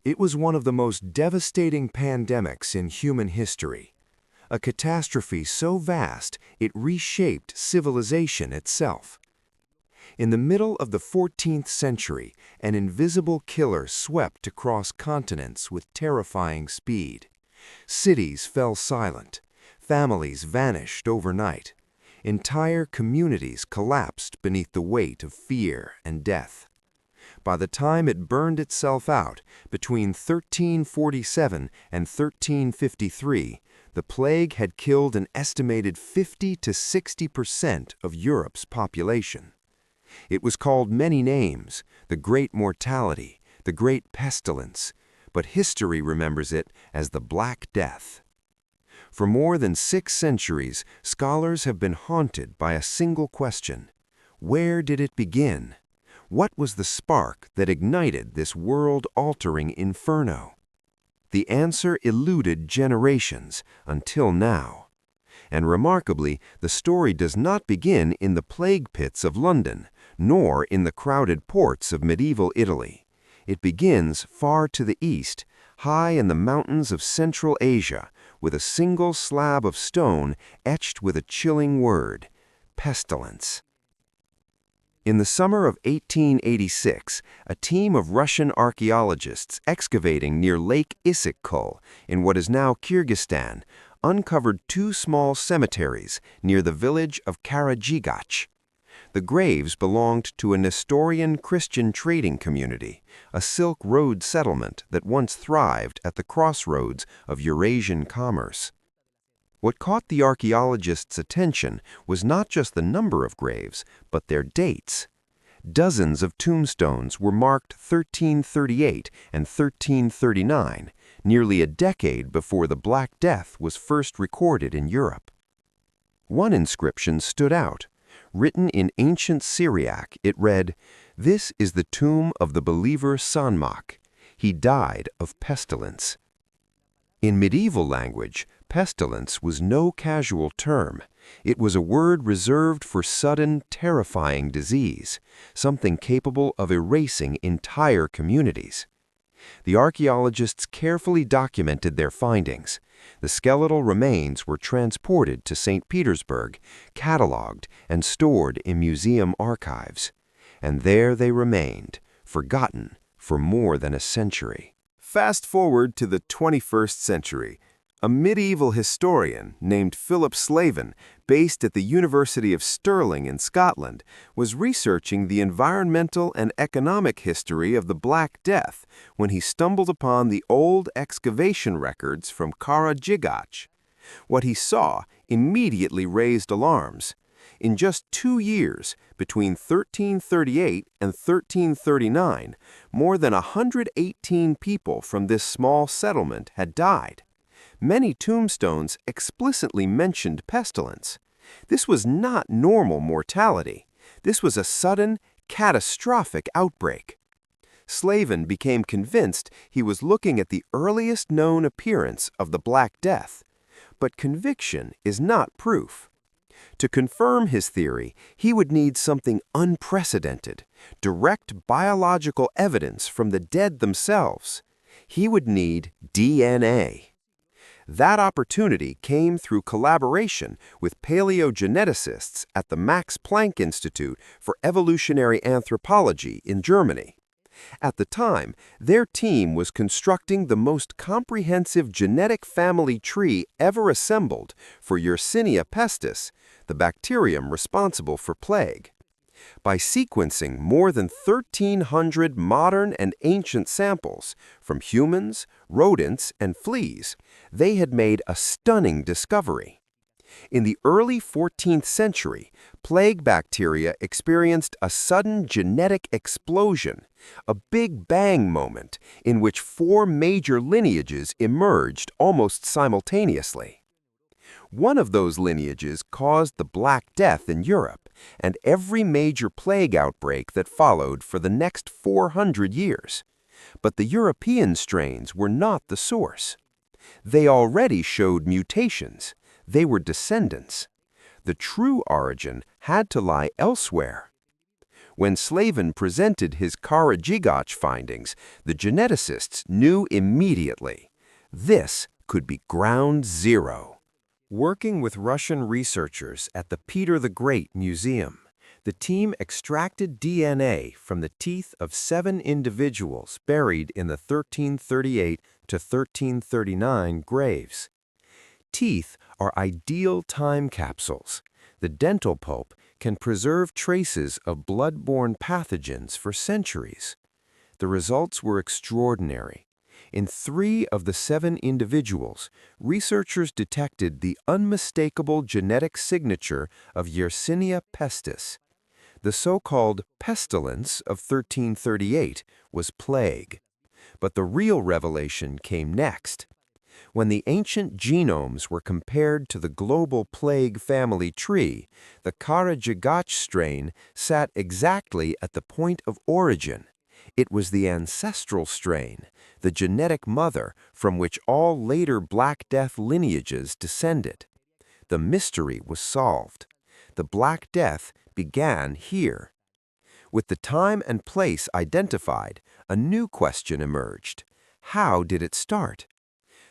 It was one of the most devastating pandemics in human history, a catastrophe so vast it reshaped civilization itself. In the middle of the 14th century, an invisible killer swept across continents with terrifying speed. Cities fell silent, families vanished overnight, entire communities collapsed beneath the weight of fear and death. By the time it burned itself out, between 1347 and 1353, the plague had killed an estimated 50 to 60% of Europe's population. It was called many names: the Great Mortality, the Great Pestilence, but history remembers it as the Black Death. For more than 6 centuries, scholars have been haunted by a single question: where did it begin? What was the spark that ignited this world-altering inferno? The answer eluded generations until now. And remarkably, the story does not begin in the plague pits of London, nor in the crowded ports of medieval Italy. It begins far to the east, high in the mountains of Central Asia, with a single slab of stone etched with a chilling word: pestilence. In the summer of 1886, a team of Russian archaeologists excavating near Lake Issyk Kul, in what is now Kyrgyzstan, uncovered 2 small cemeteries near the village of Kyrgyzstan. The graves belonged to a Nestorian Christian trading community, a Silk Road settlement that once thrived at the crossroads of Eurasian commerce. What caught the archaeologists' attention was not just the number of graves, but their dates. Dozens of tombstones were marked 1338 and 1339, nearly a decade before the Black Death was first recorded in Europe. One inscription stood out. Written in ancient Syriac, it read, "This is the tomb of the believer Sanmak. He died of pestilence." In medieval language, pestilence was no casual term. It was a word reserved for sudden, terrifying disease, something capable of erasing entire communities. The archaeologists carefully documented their findings. The skeletal remains were transported to St. Petersburg, catalogued, and stored in museum archives. And there they remained, forgotten for more than a century. Fast forward to the 21st century. A medieval historian named Philip Slavin, based at the University of Stirling in Scotland, was researching the environmental and economic history of the Black Death when he stumbled upon the old excavation records from Kyrgyzstan. What he saw immediately raised alarms. In just 2 years, between 1338 and 1339, more than 118 people from this small settlement had died. Many tombstones explicitly mentioned pestilence. This was not normal mortality. This was a sudden, catastrophic outbreak. Slavin became convinced he was looking at the earliest known appearance of the Black Death. But conviction is not proof. To confirm his theory, he would need something unprecedented, direct biological evidence from the dead themselves. He would need DNA. That opportunity came through collaboration with paleogeneticists at the Max Planck Institute for Evolutionary Anthropology in Germany. At the time, their team was constructing the most comprehensive genetic family tree ever assembled for Yersinia pestis, the bacterium responsible for plague. By sequencing more than 1,300 modern and ancient samples from humans, rodents, and fleas, they had made a stunning discovery. In the early 14th century, plague bacteria experienced a sudden genetic explosion, a Big Bang moment in which 4 major lineages emerged almost simultaneously. One of those lineages caused the Black Death in Europe and every major plague outbreak that followed for the next 400 years. But the European strains were not the source. They already showed mutations. They were descendants. The true origin had to lie elsewhere. When Slavin presented his Kyrgyzstan findings, the geneticists knew immediately. This could be ground zero. Working with Russian researchers at the Peter the Great Museum, the team extracted DNA from the teeth of 7 individuals buried in the 1338 to 1339 graves. Teeth are ideal time capsules. The dental pulp can preserve traces of blood-borne pathogens for centuries. The results were extraordinary. In 3 of the 7 individuals, researchers detected the unmistakable genetic signature of Yersinia pestis. The so-called pestilence of 1338 was plague. But the real revelation came next. When the ancient genomes were compared to the global plague family tree, the Kyrgyzstan strain sat exactly at the point of origin. It was the ancestral strain, the genetic mother from which all later Black Death lineages descended. The mystery was solved. The Black Death began here. With the time and place identified, a new question emerged. How did it start?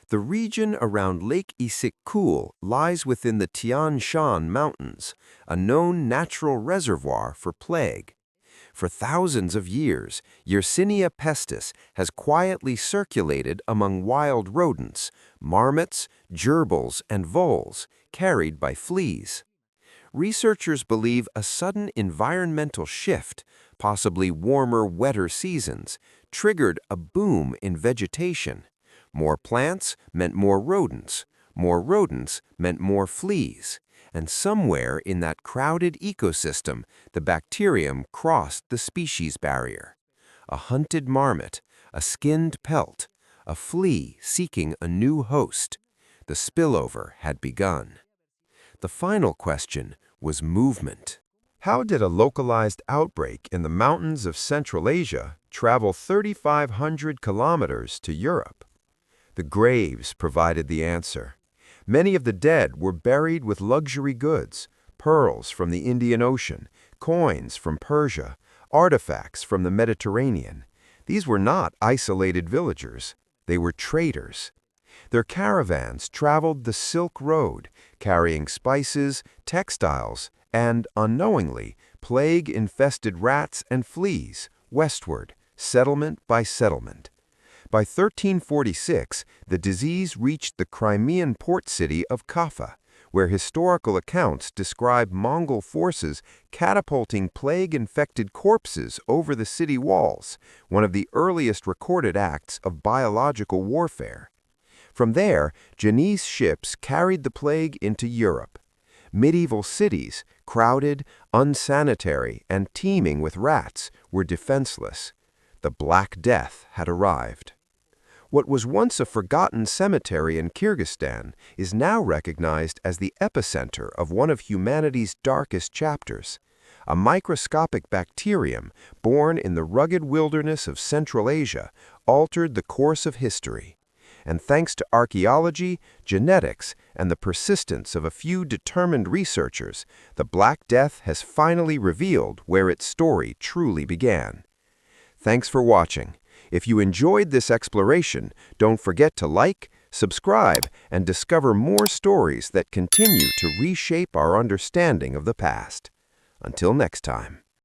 The region around Lake Issyk Kul lies within the Tian Shan Mountains, a known natural reservoir for plague. For thousands of years, Yersinia pestis has quietly circulated among wild rodents, marmots, gerbils, and voles, carried by fleas. Researchers believe a sudden environmental shift, possibly warmer, wetter seasons, triggered a boom in vegetation. More plants meant more rodents meant more fleas, and somewhere in that crowded ecosystem, the bacterium crossed the species barrier. A hunted marmot, a skinned pelt, a flea seeking a new host. The spillover had begun. The final question was movement. How did a localized outbreak in the mountains of Central Asia travel 3,500 kilometers to Europe? The graves provided the answer. Many of the dead were buried with luxury goods, pearls from the Indian Ocean, coins from Persia, artifacts from the Mediterranean. These were not isolated villagers. They were traders. Their caravans traveled the Silk Road, carrying spices, textiles, and, unknowingly, plague-infested rats and fleas westward, settlement by settlement. By 1346, the disease reached the Crimean port city of Kaffa, where historical accounts describe Mongol forces catapulting plague-infected corpses over the city walls, one of the earliest recorded acts of biological warfare. From there, Genoese ships carried the plague into Europe. Medieval cities, crowded, unsanitary, and teeming with rats, were defenseless. The Black Death had arrived. What was once a forgotten cemetery in Kyrgyzstan is now recognized as the epicenter of one of humanity's darkest chapters. A microscopic bacterium born in the rugged wilderness of Central Asia altered the course of history. And thanks to archaeology, genetics, and the persistence of a few determined researchers, the Black Death has finally revealed where its story truly began. Thanks for watching. If you enjoyed this exploration, don't forget to like, subscribe, and discover more stories that continue to reshape our understanding of the past. Until next time.